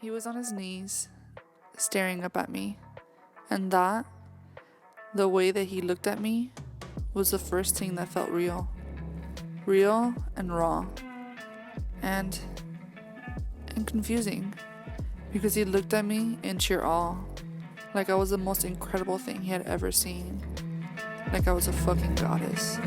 He was on his knees, staring up at me. And the way that he looked at me, was the first thing that felt real. Real and raw. And confusing. Because he looked at me in sheer awe. Like I was the most incredible thing he had ever seen. Like I was a fucking goddess.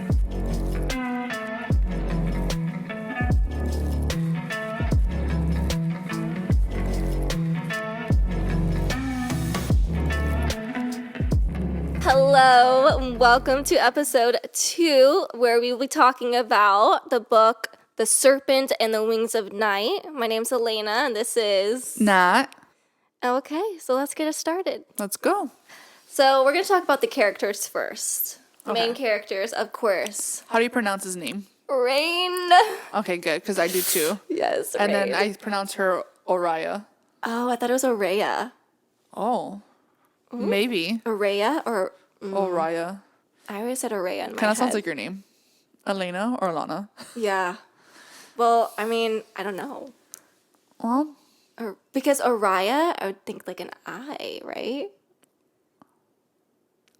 Hello, welcome to episode 2, where we will be talking about the book The Serpent and the Wings of Night. My name's Elena, and this is... Nat. Okay, so let's get it started. Let's go. So we're going to talk about the characters first. Okay. Main characters, of course. How do you pronounce his name? Rain. Okay, good, because I do too. Yes, And Rain. then I pronounce her Oriah. Oh, I thought it was Oraya. Oh. Maybe. Oraya or... Oriah. I always said Oraya in my head. Kind of sounds like your name. Elena or Lana? Yeah. Well, I mean, I don't know. Well, Because Oraya, I would think like an I, right?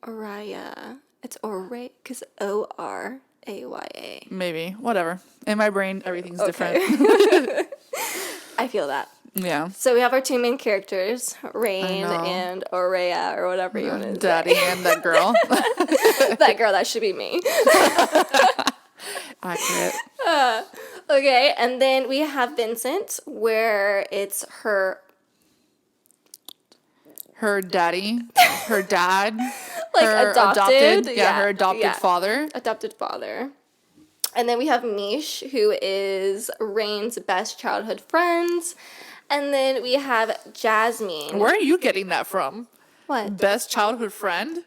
Oraya. It's Oraya, because Oraya. maybe. Whatever. In my brain, everything's different. I feel that. Yeah. So we have our two main characters, Rain and Oraya, or whatever you want to Daddy say. and that girl. That girl, that should be me. Accurate. Okay, and then we have Vincent, where it's her... Her daddy. Her dad. Like her adopted? Yeah, her adopted father. Adopted father. And then we have Mish, who is Rain's best childhood friend. And then we have Jasmine. Where are you getting that from? What? Best childhood friend?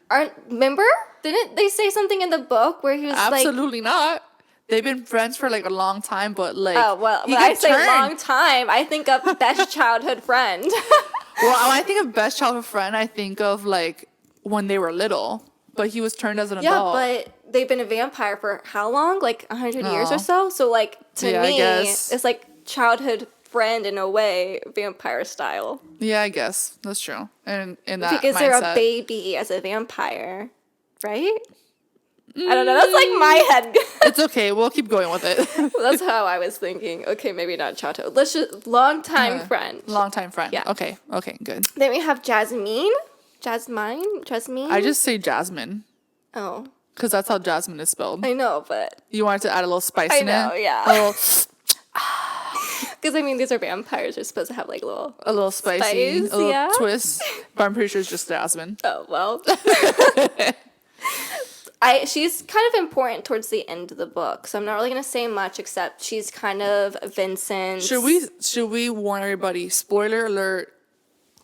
Remember? Didn't they say something in the book where he was Absolutely not. They've been friends for like a long time, but like... Oh, well, when I say long time, I think of best childhood friend. Well, when I think of best childhood friend, I think of like when they were little, but he was turned as an adult. Yeah, but they've been a vampire for how long? Like 100 years or so? So like, to me, I guess. it's like childhood friend in a way, vampire style. Yeah, I guess. That's true. And in that Because mindset. they're a baby as a vampire, right? I don't know. That's like my head. It's okay. We'll keep going with it. That's how I was thinking. Okay, maybe not childhood. Let's just long-time friend. Long-time friend. Yeah. Okay, good. Then we have Jasmine. Jasmine? I just say Jasmine. Oh. Because that's how Jasmine is spelled. I know, but... You wanted to add a little spice I in know, it? yeah. A little, Because, I mean, these are vampires. They're supposed to have, like, a little spicy, Spice, a little yeah. twist. But I'm pretty sure it's just Jasmine. Oh, well. She's kind of important towards the end of the book, so I'm not really going to say much, except she's kind of Vincent. Should we warn everybody? Spoiler alert.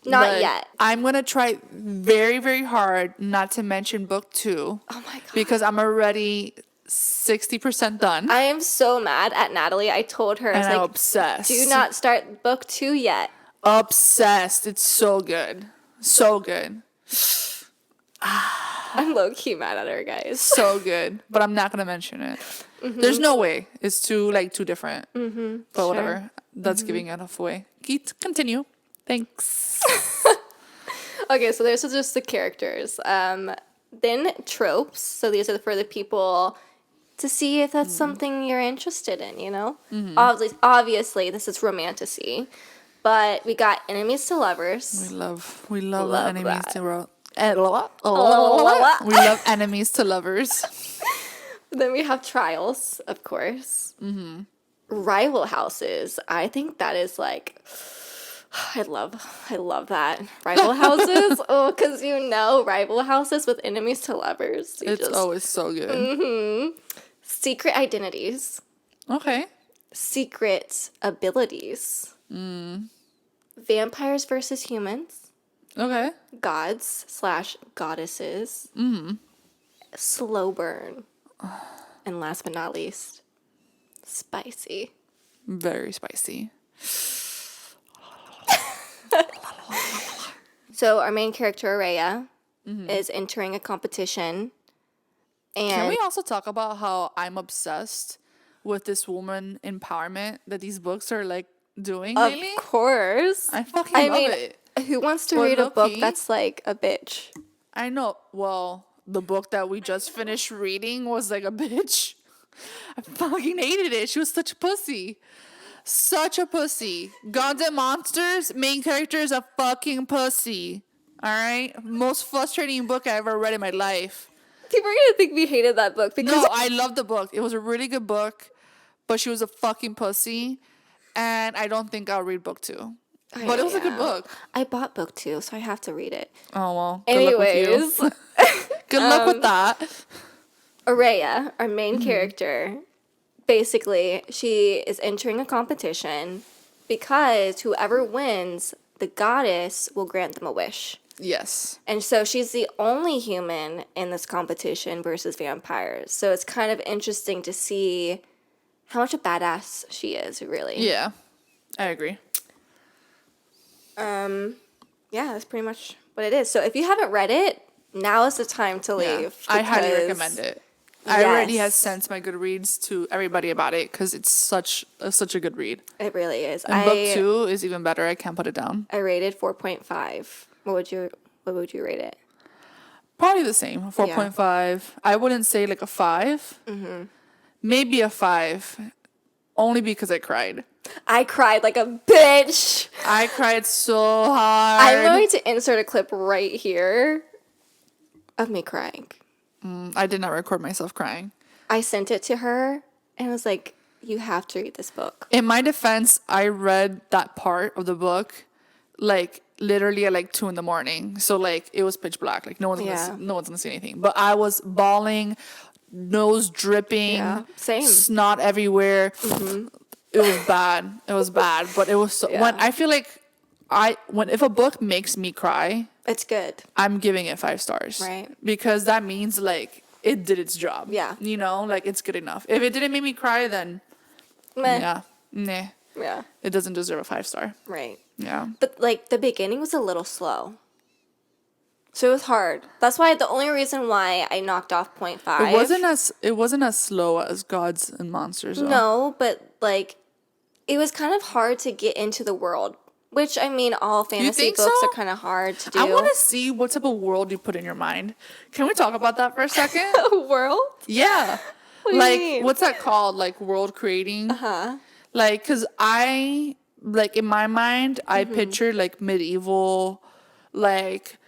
Not yet. I'm going to try very, very hard not to mention book 2. Oh, my God. Because I'm already 60% done. I am so mad at Natalie. I told her, I'm obsessed. Do not start book 2 yet. Obsessed. It's so good. So good. I'm low-key mad at her, guys. So good. But I'm not going to mention it. Mm-hmm. There's no way. It's too different. Mm-hmm. But whatever. That's giving it enough away. Continue. Thanks. Okay, so there's just the characters. Then tropes. So these are for the people to see if that's something you're interested in, you know? Mm-hmm. Obviously, this is romantasy. But we got enemies to lovers. We love enemies that. to We love enemies to lovers. Then we have trials, of course. Mm-hmm. Rival houses. I think that is like... I love that. Rival houses. Because rival houses with enemies to lovers. It's always so good. Mm-hmm. Secret identities. Okay. Secret abilities. Vampires versus humans. Okay. Gods/goddesses. Mm-hmm. Slow burn. And last but not least, spicy. Very spicy. So our main character, Araya, is entering a competition. And can we also talk about how I'm obsessed with this woman empowerment, that these books are like doing Of lately? course. I fucking love it. Who wants to But read a book low-key- that's like a bitch? I know. Well, the book that we just finished reading was like a bitch. I fucking hated it. She was such a pussy. Such a pussy. Gods and Monsters, main character is a fucking pussy. Alright? Most frustrating book I ever read in my life. People are gonna think we hated that book because No, I loved the book. It was a really good book, but she was a fucking pussy. And I don't think I'll read book 2. But it was a good book. I bought book 2, so I have to read it. Oh, well. Good luck with Anyways, you. Good luck with that. Araya, our main character, basically, she is entering a competition because whoever wins, the goddess will grant them a wish. Yes. And so she's the only human in this competition versus vampires. So it's kind of interesting to see how much a badass she is, really. Yeah. I agree. Yeah, that's pretty much what it is. So if you haven't read it, now is the time to leave. Yeah. I highly because- recommend it. I already have Yes. sent my Goodreads to everybody about it because it's such a good read. It really is. And book 2 is even better. I can't put it down. I rated 4.5. What would you rate it? Probably the same. 4.5. I wouldn't say like a 5. Mm-hmm. Maybe a 5. Only because I cried. I cried like a bitch. I cried so hard. I'm going to insert a clip right here of me crying. I did not record myself crying. I sent it to her and I was like, you have to read this book. In my defense, I read that part of the book like literally at like 2 a.m. So like it was pitch black. Like no one's gonna see anything. But I was bawling, nose dripping, same. snot everywhere. Mm-hmm. It was bad. It was bad. But it was so when I feel like if a book makes me cry, It's good. I'm giving it 5 stars. Right. Because that means like it did its job. Yeah. You know, like it's good enough. If it didn't make me cry, then Meh. nah. Yeah. It doesn't deserve a 5 star. Right. Yeah. But like the beginning was a little slow. So it was hard. That's why the only reason why I knocked off 0.5. It wasn't as slow as Gods and Monsters though. No, but like it was kind of hard to get into the world. Which I mean all fantasy think books so? are kind of hard to do. I want to see what type of world you put in your mind. Can we talk about that for a second? world? Yeah. What do you like mean? what's that called? Like world creating? Uh-huh. Like cuz I like in my mind I pictured like medieval like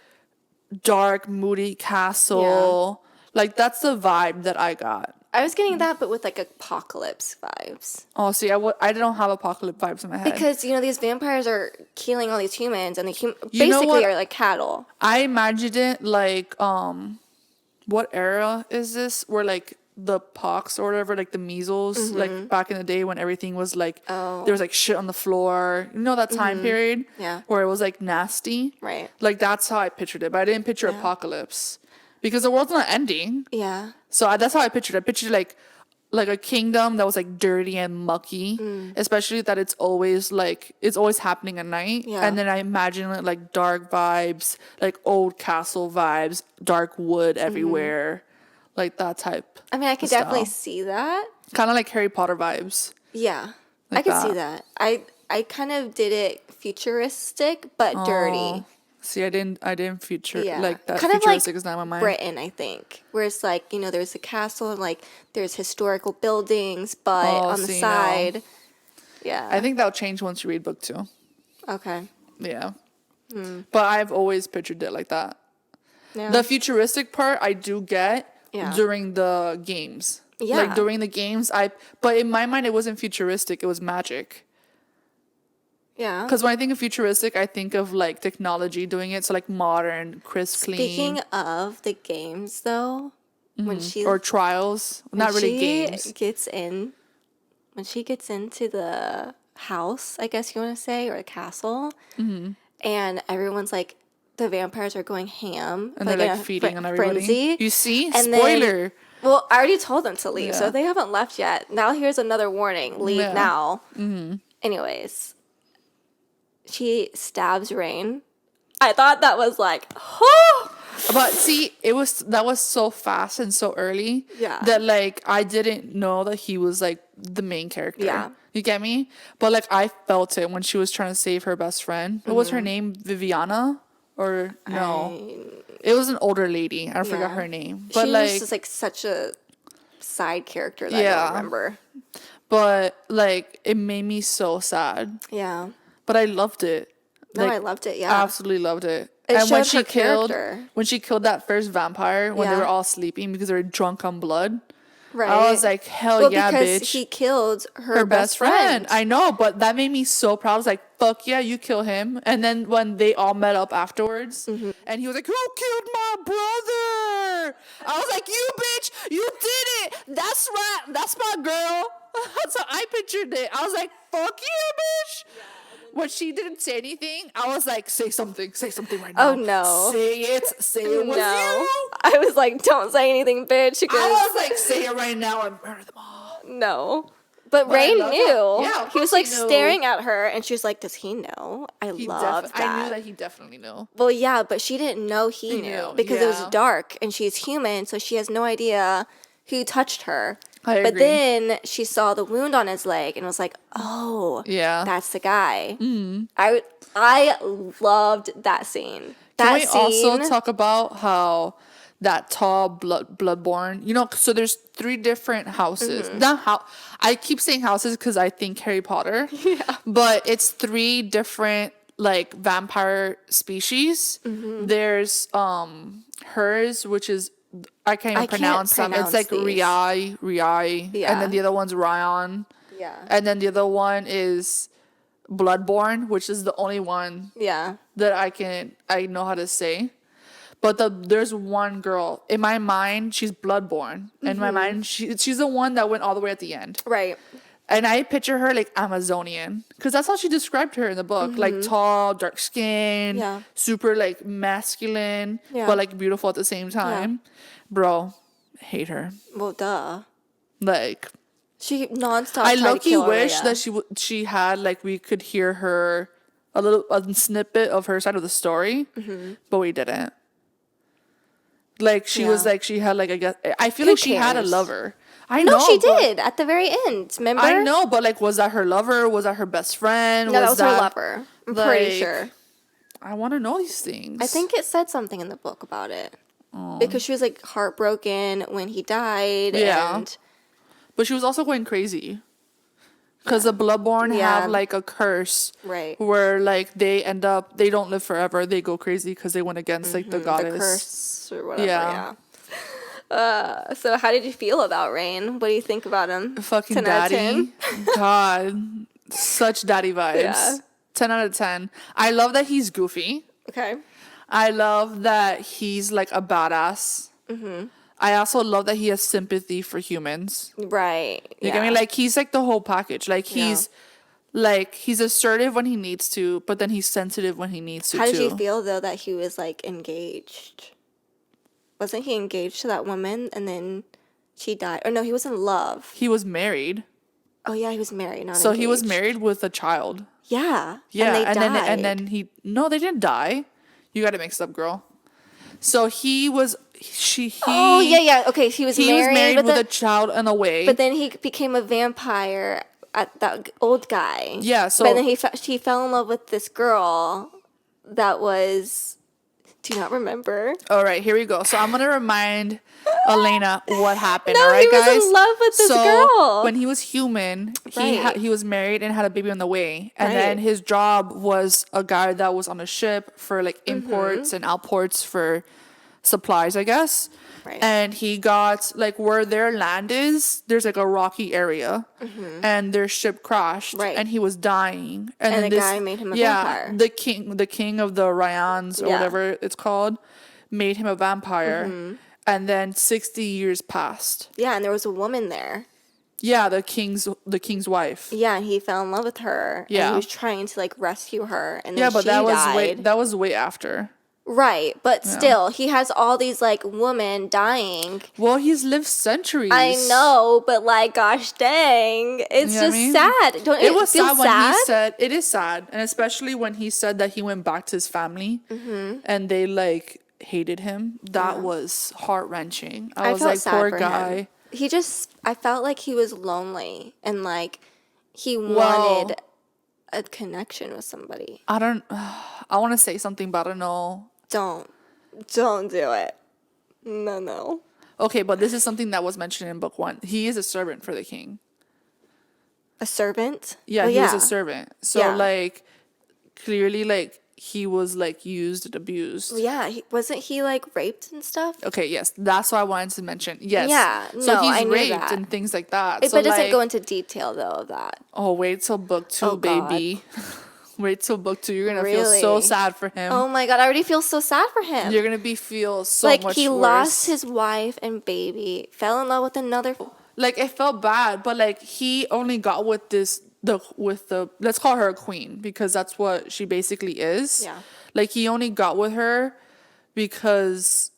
dark moody castle. Like that's the vibe that I got. I was getting that, but with like apocalypse vibes. Oh, see, I don't have apocalypse vibes in my head. Because, these vampires are killing all these humans and they You know basically what? are like cattle. I imagined it like, what era is this? Where like the pox or whatever, like the measles, like back in the day when everything was like, there was like shit on the floor. You know that time period? Yeah. Where it was like nasty? Right. Like that's how I pictured it, but I didn't picture apocalypse. Because the world's not ending. Yeah. So that's how I pictured it. I pictured like a kingdom that was like dirty and mucky, especially that it's always happening at night. Yeah. And then I imagine it like dark vibes, like old castle vibes, dark wood everywhere, like that type. I mean, I could definitely see that. Kind of like Harry Potter vibes. Yeah. Like I could see that. I kind of did it futuristic, but dirty. See, I didn't feature Yeah. like that. Kind of Futuristic like is not in my mind. Britain, I think. Where it's like, there's a castle and like there's historical buildings, but on the see, no. side. Yeah. I think that'll change once you read book 2. Okay. Yeah. But I've always pictured it like that. Yeah. The futuristic part I do get during the games. Yeah. Like during the games, but in my mind it wasn't futuristic, it was magic. Yeah. Because when I think of futuristic, I think of like technology doing it, so like modern, crisp, clean. Speaking of the games, though, when she or trials, not really games. When she gets into the house, I guess you want to say, or the castle, and everyone's like, the vampires are going ham, And they're like feeding on everybody. frenzy. You see, And spoiler. Well, I already told them to leave, so Yeah. they haven't left yet. Now here's another warning: leave now. Anyways, she stabs Rain. I thought that was like, oh, But see, that was so fast and so early. Yeah. That like I didn't know that he was like the main character. Yeah. You get me? But like I felt it when she was trying to save her best friend. What was her name? Viviana? Or no? It was an older lady. I forgot her name. But she like was just like such a side character that I don't remember. But like it made me so sad. Yeah. But I loved it. No, Like, I loved it. Yeah. absolutely loved it. It And when showed she her killed character. when she killed that first vampire when they Yeah. were all sleeping because they were drunk on blood. Right. I was like, hell well, yeah, because bitch. he killed her, Her best friend. I know, but that made me so proud. I was like, fuck yeah, you kill him. And then when they all met up afterwards, and he was like, who killed my brother? I was like, you bitch, you did it. That's right. That's my girl. So I pictured it. I was like, fuck you, bitch. When she didn't say anything, I was like, say something right now. Oh, no. Say it was No. you. I was like, don't say anything, bitch. Because I was like, say it right now and murder them all. no. But I Rain love knew. that. Yeah, of he was course like he knew. staring at her, and she was like, "Does he know?" I love that. I knew that he definitely knew. Well, yeah, but she didn't know he knew knew, because it was yeah. dark, and she's human, so she has no idea who touched her. I But agree. then she saw the wound on his leg and was like, "Oh, Yeah. that's the guy." I loved that scene. Can That we also scene. talk about how that tall bloodborne, so there's 3 different houses. Not how I keep saying houses because I think Harry Potter. Yeah. But it's 3 different like vampire species. There's hers, which is I can't even pronounce them. It's like these. Riai, Yeah. and then the other one's Ryan. Yeah. And then the other one is Bloodborne, which is the only one Yeah. that I know how to say. But there's one girl in my mind, she's Bloodborne. In my mind, she's the one that went all the way at the end. Right. And I picture her like Amazonian, because that's how she described her in the book, like tall, dark skin, Yeah. super like masculine, Yeah. but like beautiful at the same time. Bro, hate her. Well, duh. Like She nonstop. I tried to low-key kill wish Arya. that she had like we could hear her a snippet of her side of the story, but we didn't. Like she was Yeah. like she had like I feel Who like she had a cares? lover. I No, know she but- did at the very end. Remember? I know, but like, was that her lover? Was that her best friend? No, that was her lover. I'm pretty like, sure. I want to know these things. I think it said something in the book about it. Because she was like heartbroken when he died. Yeah. And but she was also going crazy. Because the Bloodborne Yeah. have like a curse, Right. where like they don't live forever. They go crazy because they went against like the goddess. the curse or whatever. Yeah. Yeah. So how did you feel about Rain? What do you think about him? Fucking 10 out of 10? daddy. God, such daddy vibes. Yeah. 10 out of 10. I love that he's goofy. Okay. I love that he's like a badass. I also love that he has sympathy for humans. Right. You get me? Like he's like the whole package. Like he's he's assertive when he needs to, but then he's sensitive when he needs to How too. did you feel though that he was like engaged? Wasn't he engaged to that woman and then she died? Or no, he was in love. He was married. Oh yeah, he was married, not So engaged. he was married with a child. Yeah. Yeah, And they died. then he no, they didn't die. You got it mixed up, girl. So he was Oh yeah. Okay, he was married, with a child and away. but then he became a vampire at that old guy. Yeah, so but then he fell in love with this girl that was. Do you not remember? all right, here we go. So I'm gonna remind Elena what happened. No, all right, he was guys. in love with this so girl. when he was human, Right. he was married and had a baby on the way, and Right. then his job was a guy that was on a ship for like imports and outports for supplies, I guess. Right. And he got like where their land is, there's like a rocky area, and their ship crashed, Right. and he was dying, And then the guy made him a vampire. the king of the Ryans or Yeah. whatever it's called, made him a vampire, and then 60 years passed. Yeah, and there was a woman there. Yeah, the king's wife. Yeah, and he fell in love with her. And Yeah. he was trying to like rescue her, and then Yeah, but she died. that was way after. Right, but still, he has all these like women dying. Well, he's lived centuries. I know, but like, gosh dang, it's You know what just I mean? sad. Don't It it was feel sad sad? when he said it is sad, and especially when he said that he went back to his family, and they like hated him. That was heart-wrenching. I was felt like, sad poor for guy. him. I felt like he was lonely and like he Well, wanted a connection with somebody. I want to say something, but I don't know. Don't do it. No. Okay, but this is something that was mentioned in book 1. He is a servant for the king. A servant? Yeah, Well, he was a servant. So, Yeah. like, clearly, like, he was, like, used and abused. Yeah, wasn't he like raped and stuff? Okay, yes, that's what I wanted to mention. Yes. Yeah, So no, he's I knew raped that. and things like that. But So, it doesn't like, go into detail though of that. oh, wait till book 2, Oh, God. baby. Wait till book 2. You're gonna feel so Really? sad for him. Oh my God, I already feel so sad for him. You're gonna feel so like much he worse. lost his wife and baby, fell in love with another. Like, it felt bad, but like he only got with the let's call her a queen because that's what she basically is. Yeah. Like, he only got with her because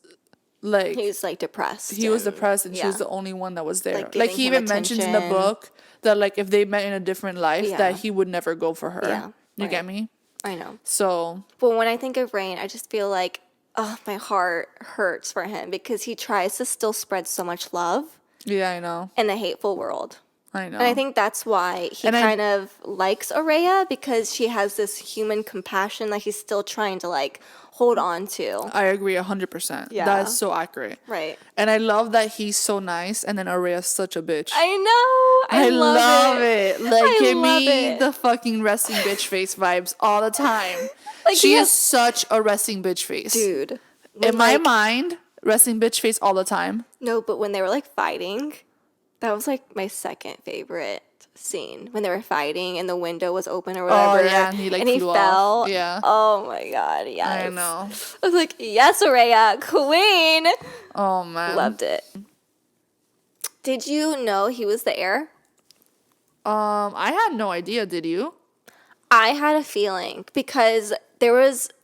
like He was like depressed. he was depressed and she was yeah. the only one that was there. Like, Like, giving he him even mentions in the attention. book that like if they met in a different life Yeah. that he would never go for her. Yeah, You right. get me? I know. So But when I think of Rain, I just feel like, oh, my heart hurts for him because he tries to still spread so much love yeah, I know. in a hateful world. I know. And I think that's why he And I- kind of likes Araya because she has this human compassion that he's still trying to like hold on to. I agree 100%. Yeah. That is so accurate. Right. And I love that he's so nice and then Araya's such a bitch. I know. I love it. Like, I give love me it. the fucking resting bitch face vibes all the time. Like, she he is has- such a resting bitch face. Dude. In my like, mind, resting bitch face all the time. No, but when they were like fighting, that was like my second favorite scene. When they were fighting and the window was open or whatever. Oh, yeah, and he, like, flew off. fell. Yeah. Oh my God, yes. I know. I was like, yes, Araya, queen. Oh, man. Loved it. Did you know he was the heir? I had no idea, did you? I had a feeling because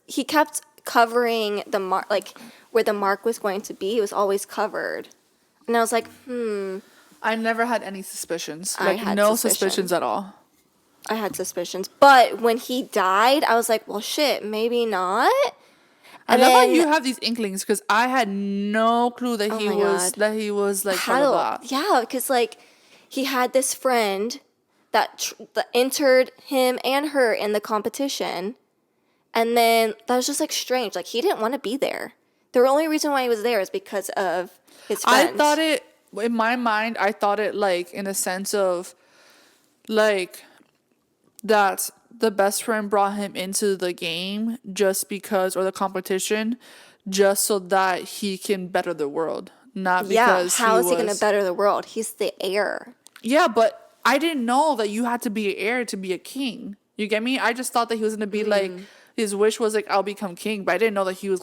he kept covering the mark, like where the mark was going to be. It was always covered. And I was like, I never had any suspicions. I Like, had no suspicions. suspicions at all. I had suspicions. But when he died, I was like, well, shit, maybe not. I love how you have these inklings because I had no clue that Oh he my was God. that he was like part of that. Yeah, because like he had this friend that entered him and her in the competition. And then that was just like strange. Like he didn't want to be there. The only reason why he was there is because of his friend. I thought it in my mind. I thought it like in a sense of like that the best friend brought him into the game just because or the competition just so that he can better the world, not because how is he was going to better the world? He's the heir. Yeah, but I didn't know that you had to be an heir to be a king. You get me? I just thought that he was gonna be like his wish was like I'll become king, but I didn't know that he was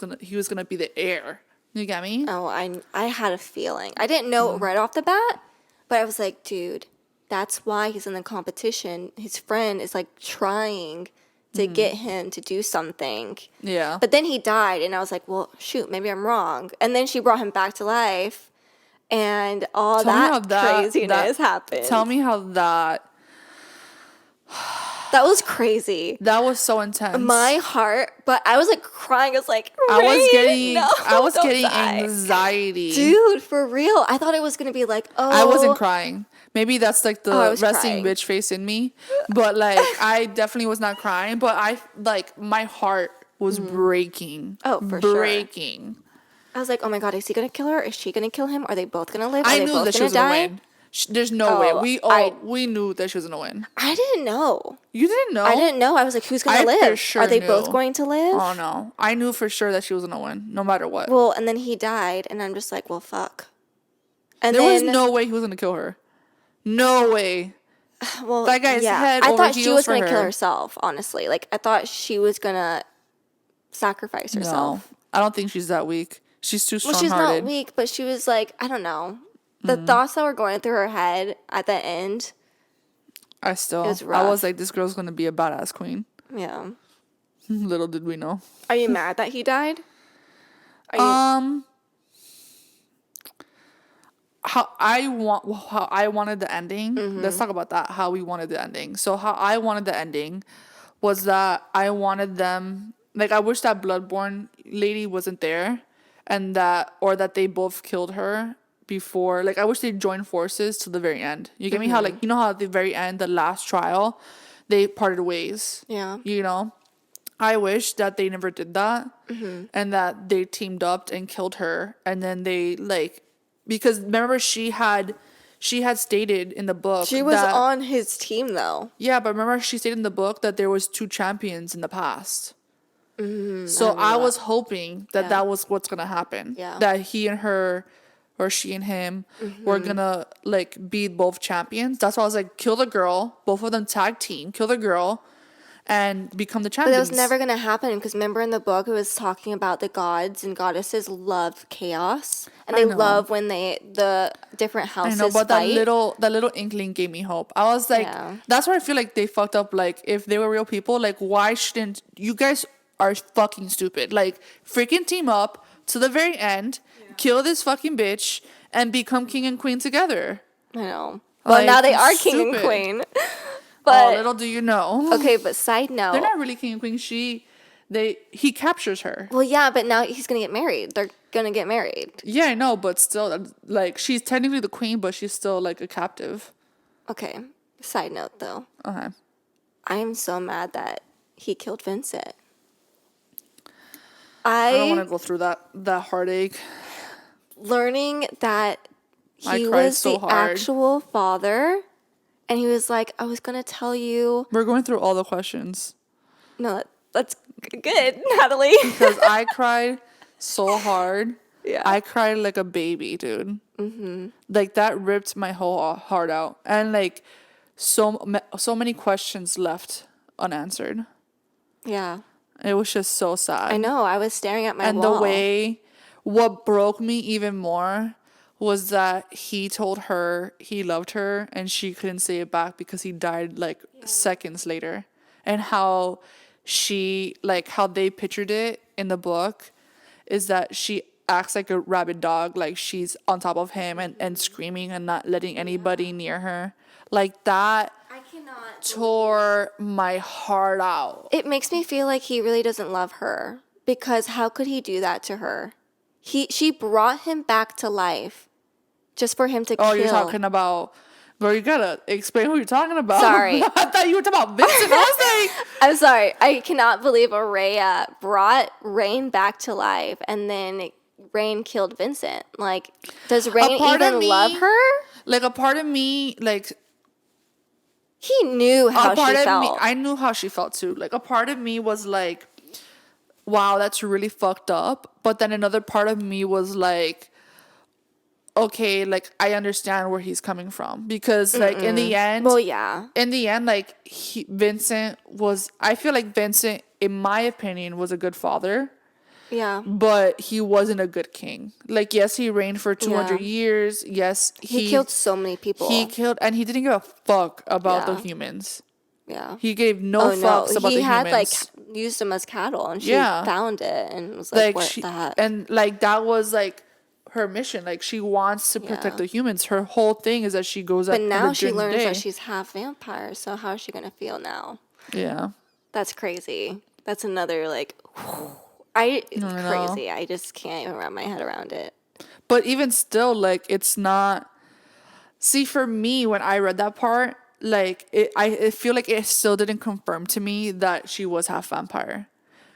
gonna be the heir. You get me? Oh, I had a feeling. I didn't know it right off the bat, but I was like, dude, that's why he's in the competition. His friend is like trying to get him to do something. Yeah. But then he died, and I was like, well, shoot, maybe I'm wrong. And then she brought him back to life, and all Tell me how that craziness happened. Tell me how that That was crazy. that was so intense. My heart, but I was like crying. I was like, I was Rain, getting no, I was don't getting die. anxiety. Dude, for real. I thought it was gonna be like, oh, I wasn't crying. Maybe that's like I the was resting crying. bitch face in me. But like I definitely was not crying. But I like my heart was breaking. Oh, for sure. breaking. I was like, oh my God, is he gonna kill her? Is she gonna kill him? Are they both gonna live? Are I they knew both that she gonna was gonna die? win. There's no way. I- We knew that she was gonna win. I didn't know. You didn't know? I didn't know. I was like, who's gonna I for live? sure Are they knew. both going to live? Oh no. I knew for sure that she was gonna win, no matter what. Well, and then he died, and I'm just like, well, fuck. And there then, was no way he was gonna kill her. No way. well, that guy's head I over thought she heels was for gonna kill her. herself. Honestly, like I thought she was gonna sacrifice herself. No. I don't think she's that weak. She's too Well, strong she's not hearted. weak, but she was like, I don't know. The thoughts that were going through her head at the end. I was was rough. like, this girl's gonna be a badass queen. Yeah. Little did we know. Are you mad that he died? Are you, How I wanted the ending. Let's talk about that. How we wanted the ending. So how I wanted the ending was that I wanted them Like, I wish that Bloodborne lady wasn't there, and that they both killed her before. Like, I wish they joined forces to the very end. You get me? How, like, you know how at the very end, the last trial, they parted ways. Yeah. You know? I wish that they never did that, and that they teamed up and killed her, and then they, like, because remember she had stated in the book She was that, on his team, though. yeah, but remember she stated in the book that there was 2 champions in the past. So I was hoping that that was what's gonna happen. Yeah. That he and her, or she and him, were gonna, like, be both champions. That's why I was like, kill the girl, both of them tag team, kill the girl, and become the But champions. that was never going to happen because remember in the book it was talking about the gods and goddesses love chaos and they love when the different houses I know, but fight. that little inkling gave me hope. I was like, that's why I feel like they fucked up. Like, if they were real people, like, why shouldn't you guys are fucking stupid? Like, freaking team up to the very end, kill this fucking bitch, and become king and queen together. I know. Well, Like, now they are stupid. king and queen. Oh, But little do you know. okay, but side note, They're not really king and queen. He captures her. well, yeah, but now he's gonna get married. They're gonna get married. Yeah, I know, but still, like, she's technically the queen, but she's still, like, a captive. Okay. Side note though, Okay. I am so mad that he killed Vincent. I don't want to go through that heartache. Learning that I he cried was so the hard. actual father, and he was like, "I was gonna tell you." We're going through all the questions. No, that's good, Natalie. Because I cried so hard. Yeah. I cried like a baby, dude. Like, that ripped my whole heart out. And, like, so many questions left unanswered. Yeah. It was just so sad. I know. I was staring at my And wall. the way, what broke me even more was that he told her he loved her and she couldn't say it back because he died, like, seconds later. And how how they pictured it in the book is that she acts like a rabid dog, like she's on top of him and screaming and not letting anybody near her. Like, that I cannot. tore my heart out. It makes me feel like he really doesn't love her because how could he do that to her? She brought him back to life just for him to kill. Oh, you're talking about... Girl, you gotta explain who you're talking about. Sorry. I thought you were talking about Vincent. I was like... I'm sorry. I cannot believe Araya brought Rain back to life and then Rain killed Vincent. Like, does Rain even love her? Like, a part of me, like... He knew how she felt. I knew how she felt too. Like, a part of me was like, wow, that's really fucked up. But then another part of me was like, okay, like, I understand where he's coming from. Because, like, in the end... Well, yeah. In the end, like, Vincent was... I feel like Vincent, in my opinion, was a good father. Yeah. But he wasn't a good king. Like, yes, he reigned for 200 years. Yes, he killed so many people. And he didn't give a fuck about the humans. Yeah. He gave no fucks about the humans. He had, like, used them as cattle, and she found it and was like, what the heck? And, like, that was, like, her mission. Like, she wants to protect the humans. Her whole thing is that she goes up. But now she learns that she's half vampire, so how is she going to feel now? Yeah. That's crazy. That's another, like... crazy. I just can't even wrap my head around it. But even still, like, it's not... See, for me, when I read that part, like, I feel like it still didn't confirm to me that she was half vampire.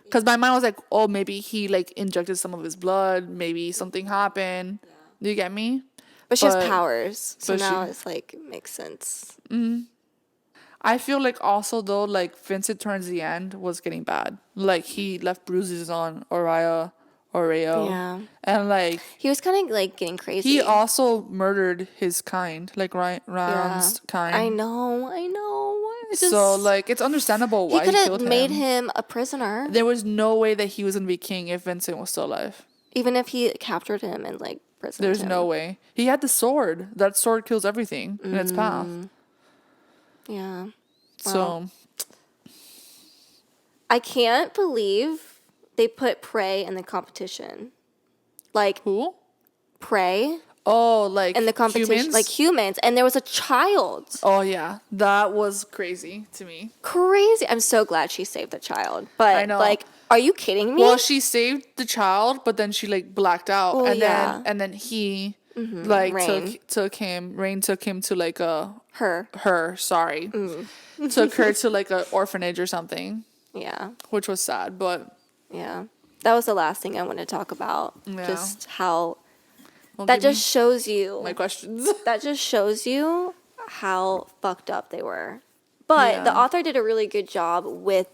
Because my mind was like, oh, maybe he, like, injected some of his blood. Maybe something happened. Yeah. Do you get me? But she has powers. So now it's, like, it makes sense. Mm-hmm. I feel like also, though, like, Vincent towards the end was getting bad. Like, he left bruises on Oreo. Yeah. And, like... He was kind of, like, getting crazy. He also murdered his kind. Like, Ryan's kind. I know. So, like, it's understandable why he killed him. He could have made him a prisoner. There was no way that he was going to be king if Vincent was still alive. Even if he captured him and, like, prisoned him. There's no way. He had the sword. That sword kills everything in its path. Yeah. So. I can't believe they put Prey in the competition. Like. Who? Prey. Oh, like in the competition, humans? like humans, and there was a child. Oh yeah, that was crazy to me. Crazy! I'm so glad she saved the child, but I know. like Are you kidding me? Well, she saved the child, but then she like blacked out, Oh, and yeah. then he like Rain. took him. Rain took him to like a Her. sorry, took her to like a orphanage or something, Yeah. which was sad. But Yeah. That was the last thing I want to talk about. Yeah. Just how well, that give just shows you. me my questions. That just shows you how fucked up they were. But the Yeah. author did a really good job with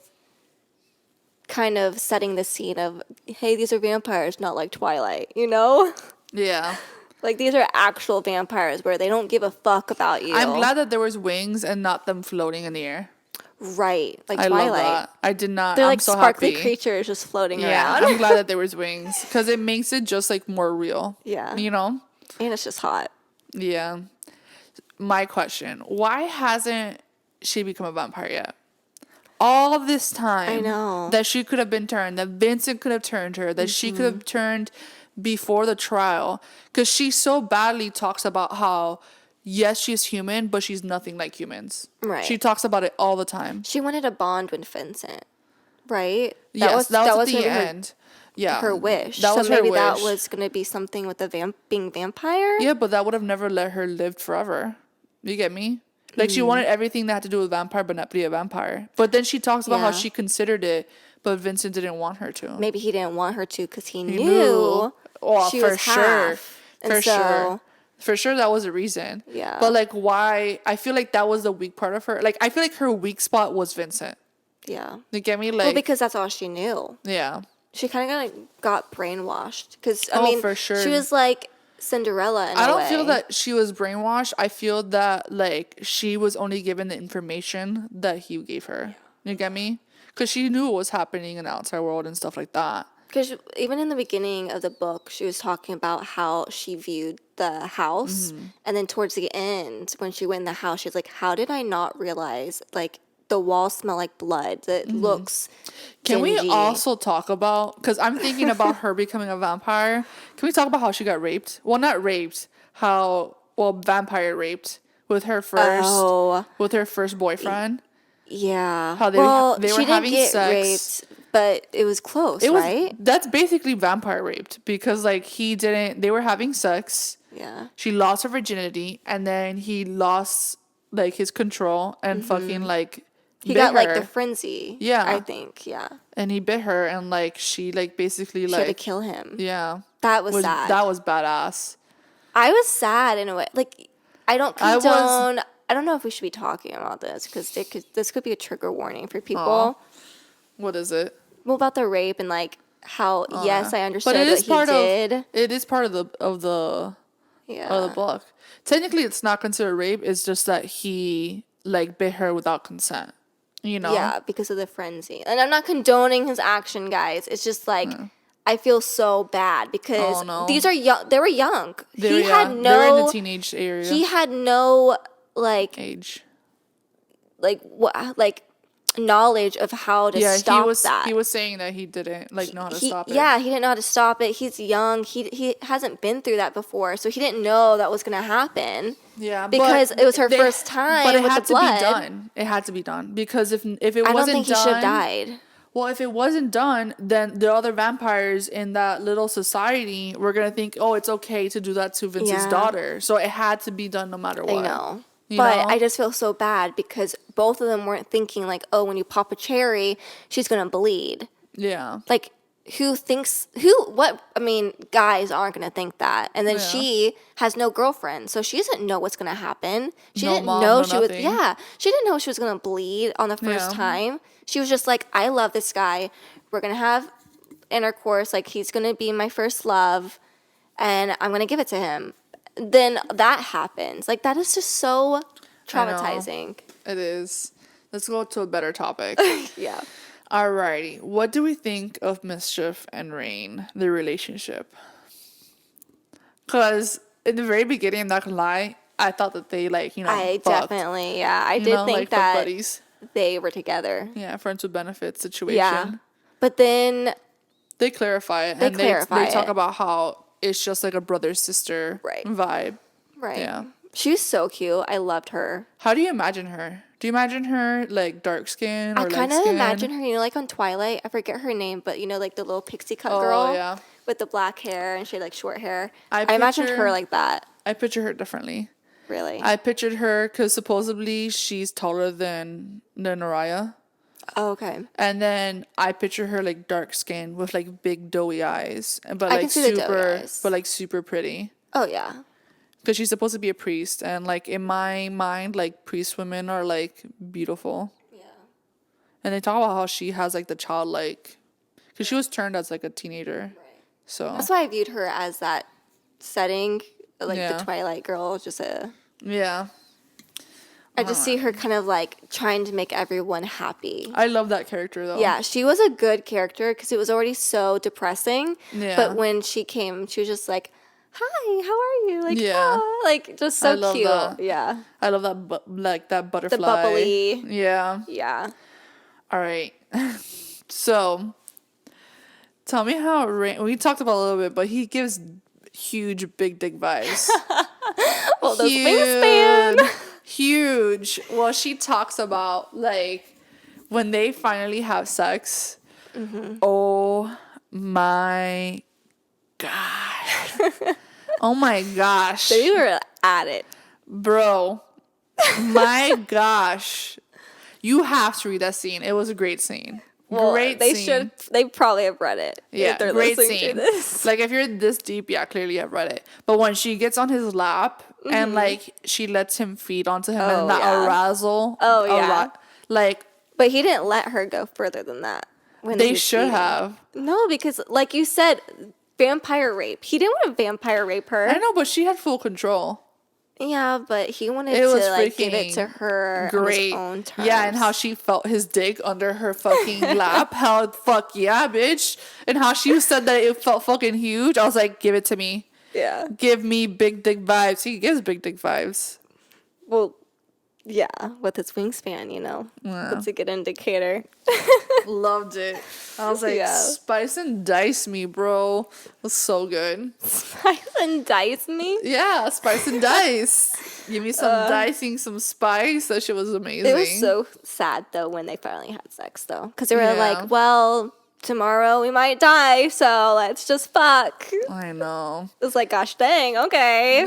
kind of setting the scene of, hey, these are vampires, not like Twilight, you know? Yeah, Like, these are actual vampires where they don't give a fuck about you. I'm glad that there was wings and not them floating in the air. Right. Like I Twilight. love that. I did not. They're I'm like so sparkly happy. creatures just floating Yeah, around. I'm glad that there was wings because it makes it just like more real. Yeah. You know? And it's just hot. Yeah. My question, why hasn't she become a vampire yet? All this time. I know. That she could have been turned, that Vincent could have turned her, that she could have turned before the trial. Because she so badly talks about how, yes, she's human, but she's nothing like humans. Right. She talks about it all the time. She wanted a bond with Vincent, right? Yes, that was at the maybe end. Yeah. her wish. That was so maybe her wish. that was going to be something with the being vampire. Yeah, but that would have never let her live forever. You get me? Like, she wanted everything that had to do with vampire, but not be a vampire. But then she talks about how Yeah. she considered it, but Vincent didn't want her to. Maybe he didn't want her to because he He knew Oh, she for was sure. half. And For so, sure. For sure, that was a reason. Yeah. But, like, why? I feel like that was the weak part of her. Like, I feel like her weak spot was Vincent. Yeah. You get me? Like, Well, because that's all she knew. yeah. She kind of got brainwashed. Because, I Oh, mean, for sure. she was like Cinderella in I a don't way. feel that she was brainwashed. I feel that, like, she was only given the information that he gave her. You get me? Because she knew what was happening in the outside world and stuff like that. Because even in the beginning of the book, she was talking about how she viewed the house. Mm-hmm. And then towards the end, when she went in the house, she's like, how did I not realize, like, the walls smell like blood? It looks Can we dingy. also talk about, because I'm thinking about her becoming a vampire. Can we talk about how she got raped? Well, not raped. Vampire raped with her first boyfriend. Yeah. How they she were didn't having get sex. raped, but it was close, right? That's basically vampire raped because like they were having sex. Yeah. She lost her virginity and then he lost like his control and fucking like He bit got like her. the frenzy. Yeah. I think. Yeah. And he bit her and like she like basically She had to like kill him. yeah. That was sad. That was badass. I was sad in a way. Like, I don't I was- condone. I don't know if we should be talking about this because this could be a trigger warning for people. Aw. What is it? Well, about the rape and like how yes, I understood But it what is part he did. of it is part of the Yeah. of the book. Technically it's not considered rape, it's just that he like bit her without consent. You know? Yeah, because of the frenzy. And I'm not condoning his action, guys. It's just like I feel so bad because Oh, no. these are young. They were young. They He were, had yeah, no. they were in the teenage area. He had no age. like knowledge of how to stop that. He was saying that he didn't like know how to stop it. Yeah, he didn't know how to stop it. He's young. He hasn't been through that before, so he didn't know that was gonna happen. Yeah, because but it was her first time. But it with had the to blood. be done. It had to be done because if it I don't wasn't think he done, should have died. well, if it wasn't done, then the other vampires in that little society were gonna think, oh, it's okay to do that to Vince's Yeah. daughter. So it had to be done no matter what. I know. You But know? I just feel so bad because both of them weren't thinking like, oh, when you pop a cherry, she's gonna bleed. Yeah. Like, I mean, guys aren't gonna think that. And then Yeah. she has no girlfriend, so she doesn't know what's gonna happen. She No didn't mom, know no she was, nothing. yeah, she didn't know she was gonna bleed on the first Yeah. time. She was just like, I love this guy. We're gonna have intercourse. Like, he's gonna be my first love, and I'm gonna give it to him. Then that happens. Like, that is just so traumatizing. It is. Let's go to a better topic. Yeah. Alrighty. What do we think of Mischief and Rain, their relationship? Because in the very beginning, I'm not gonna lie, I thought that they I fucked. definitely, yeah. I You did know, think like fuck that buddies. they were together. Yeah, friends with benefits situation. Yeah. But then, They clarify it. They and clarify they talk it. about how it's just like a brother sister Right. vibe. right. Yeah. She was so cute. I loved her. How do you imagine her? Do you imagine her like dark skin or I light kind of skin? imagine her, you know, like on Twilight. I forget her name, but you know, like the little pixie cut Oh, girl yeah. with the black hair and she had like short hair. I I imagined picture- her like that. I picture her differently. Really? I pictured her because supposedly she's taller than Naraya. Oh, okay. And then I picture her like dark skin with like big doughy eyes, but I like can see the doughy super, eyes. but like super pretty. Oh, yeah. Because she's supposed to be a priest, and like in my mind, like priest women are like beautiful. Yeah. And they talk about how she has like the childlike, because she was turned as like a teenager. Right. So That's why I viewed her as that setting, like Yeah. the Twilight girl, yeah, I just see her kind of like trying to make everyone happy. I love that character though. Yeah, she was a good character because it was already so depressing. Yeah. But when she came, she was just like, "Hi, how are you?" Like, Yeah. "Ah," like just I so love cute. that. Yeah, I love that, like that butterfly. bubbly. Yeah. yeah. All right. So, tell me how we talked about it a little bit, but he gives huge big dick vibes. Well, those wingspan. Huge. Well, she talks about like when they finally have sex. Mm-hmm. Oh my gosh. Oh my gosh. They were at it. Bro. My gosh. You have to read that scene. It was a great scene. Well, Great they scene. should. They probably have read it. Yeah, if they're great listening scene. to this. Like if you're this deep, yeah, clearly I've read it. But when she gets on his lap and like she lets him feed onto him Oh, and that yeah. arousal. Oh, yeah. Like But he didn't let her go further than that. When they he was should feeding. have. No, because like you said, vampire rape. He didn't want to vampire rape her. I know, but she had full control. Yeah, but he wanted It to was like give it freaking to her on Great. his own terms. Yeah, and how she felt his dick under her fucking lap. How fuck yeah, bitch. And how she said that it felt fucking huge. I was like, give it to me. Yeah. Give me big dick vibes. He gives big dick vibes. Well, yeah, with his wingspan, you know. Yeah. That's a good indicator. Loved it. I was like, Yeah. spice and dice me, bro. It was so good. Spice and dice me. Yeah, spice and dice. Give me some dicing, some spice. That shit was amazing. It was so sad though when they finally had sex though, because they were Yeah. like, "Well, tomorrow we might die, so let's just fuck." I know. It was like, "Gosh dang, okay."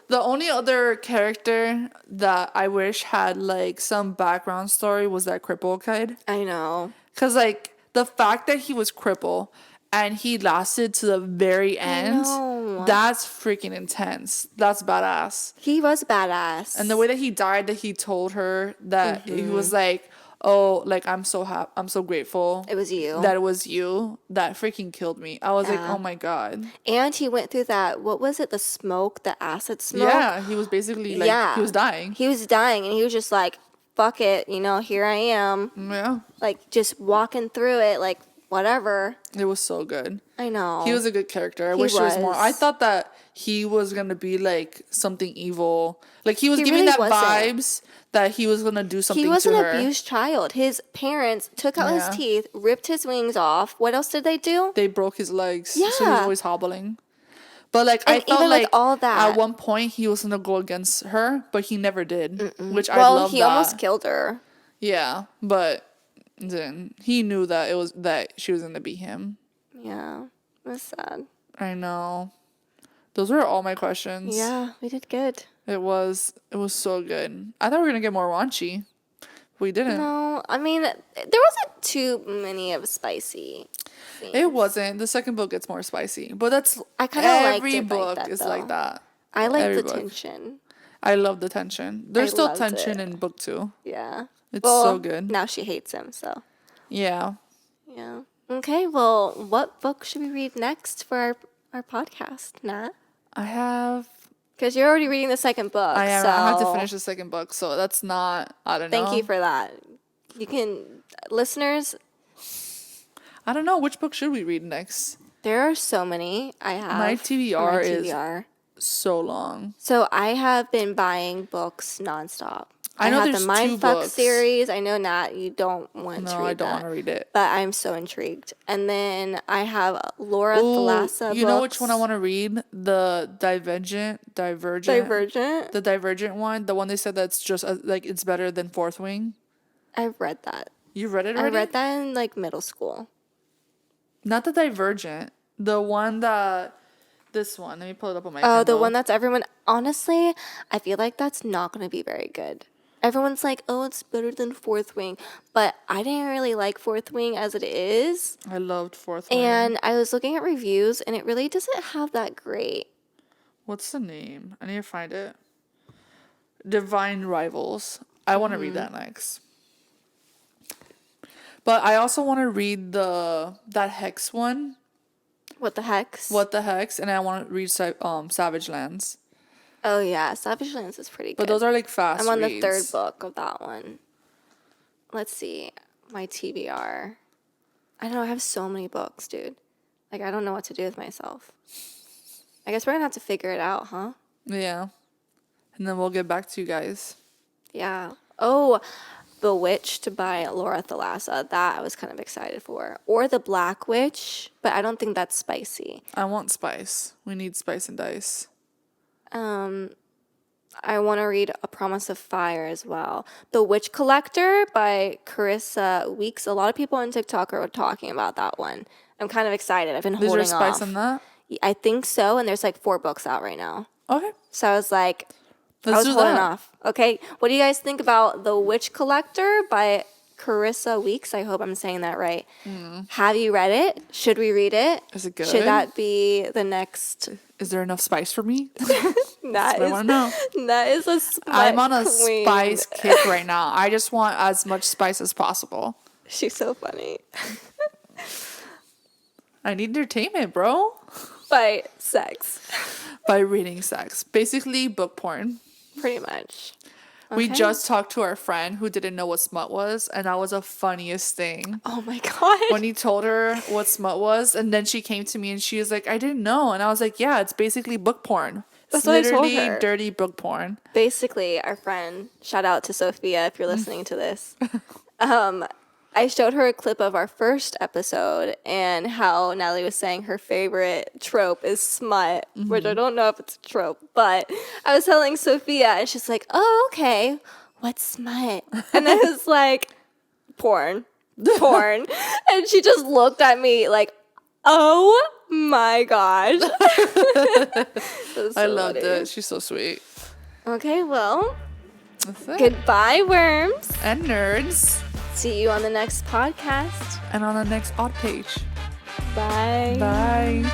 The only other character that I wish had like some background story was that cripple kid. I know. Cause like the fact that he was crippled and he lasted to the very end, know. that's freaking intense. That's badass. He was badass. And the way that he died, that he told her that he was like, "Oh, like I'm so happy, I'm so grateful It was you. that it was you." That freaking killed me. I was like, Yeah. "Oh my god." And he went through that, what was it, the smoke, the acid smoke? Yeah, he was basically like Yeah. he was dying. He was dying and he was just like, fuck it, you know, here I am. Yeah, Like, just walking through it, like, whatever. it was so good. I know. He was a good character. I He wish there was more. was. I thought that he was gonna be like something evil. Like he was He giving really that wasn't. vibes that he was gonna do something He was to an her. abused child. His parents took out Yeah. his teeth, ripped his wings off. What else did they do? They broke his legs, so he was Yeah. always hobbling. But like I And felt even with like all that- at one point he was gonna go against her, but he never did. Which I Well, love. he that. almost killed her. Yeah, but then he knew that it was that she was gonna be him. Yeah. It was sad. I know. Those were all my questions. Yeah, we did good. It was so good. I thought we were gonna get more raunchy. We didn't. No, I mean, there wasn't too many of spicy things. It wasn't. The second book gets more spicy. But that's I kinda liked every it like book that, is though. like that. I like every the book. tension. I love the tension. There's I still loved tension it. in book 2. Yeah. It's so good. Now she hates him, so. Yeah. Yeah. Okay, well, what book should we read next for our podcast, Nat? I have Because you're already reading the second book. I am so I have to finish the second book, so that's not I don't know. Thank you for that. You can, listeners, I don't know which book should we read next. there are so many I have. My on TBR is TBR. so long. So I have been buying books nonstop. I know have there's the two Mindfuck books. series. I know, Nat, you don't want to read No, I don't that, want to read it. but I'm so intrigued. And then I have Laura Ooh, Thalassa you know which books. one I want to read? The Divergent. Divergent? The Divergent one. The one they said that's just like it's better than Fourth Wing. I've read that. You read it already? I read that in like middle school. Not the Divergent. The one that... This one. Let me pull it up on my Oh, the Kindle. one that's everyone. Honestly, I feel like that's not going to be very good. Everyone's like, oh, it's better than Fourth Wing. But I didn't really like Fourth Wing as it is. I loved Fourth Wing. And I was looking at reviews, and it really doesn't have that great. What's the name? I need to find it. Divine Rivals. I want to read that next. But I also want to read that Hex one. What the Hex? What the Hex? And I want to read Savage Lands. Oh, yeah. Savage Lands is pretty good. But those are like fast I'm on reads. the third book of that one. Let's see. My TBR. I don't know. I have so many books, dude. Like, I don't know what to do with myself. I guess we're going to have to figure it out, huh? Yeah. And then we'll get back to you guys. Yeah. Oh, Bewitched by Laura Thalassa. That I was kind of excited for. Or The Black Witch, but I don't think that's spicy. I want spice. We need spice and dice. I want to read A Promise of Fire as well. The Witch Collector by Carissa Weeks. A lot of people on TikTok are talking about that one. I'm kind of excited. I've been holding off. Is there spice in that? I think so, and there's like 4 books out right now. Okay. So I was like, Let's I was do holding that. off. Okay, what do you guys think about The Witch Collector by Carissa Weeks? I hope I'm saying that right. Have you read it? Should we read it? Is it good? Should that be the next? Is there enough spice for me? That I want to know. That is a smut I'm on a queen. spice kick right now. I just want as much spice as possible. She's so funny. I need entertainment, bro. By sex, By reading sex. Basically, book porn. pretty much. We Okay. just talked to our friend who didn't know what smut was, and that was the funniest thing. Oh my god. When he told her what smut was, and then she came to me and she was like, I didn't know. And I was like, yeah, it's basically book porn. That's It's what I told literally her. dirty book porn. Basically, our friend, shout out to Sophia if you're listening to this. I showed her a clip of our first episode and how Natalie was saying her favorite trope is smut, which I don't know if it's a trope, but I was telling Sophia and she's like, oh, okay, what's smut? And I was like, porn. And she just looked at me like, oh my gosh. I loved it. She's so sweet. Okay, well, That's it. goodbye, worms. And nerds. See you on the next podcast. And on the next odd page. Bye. Bye.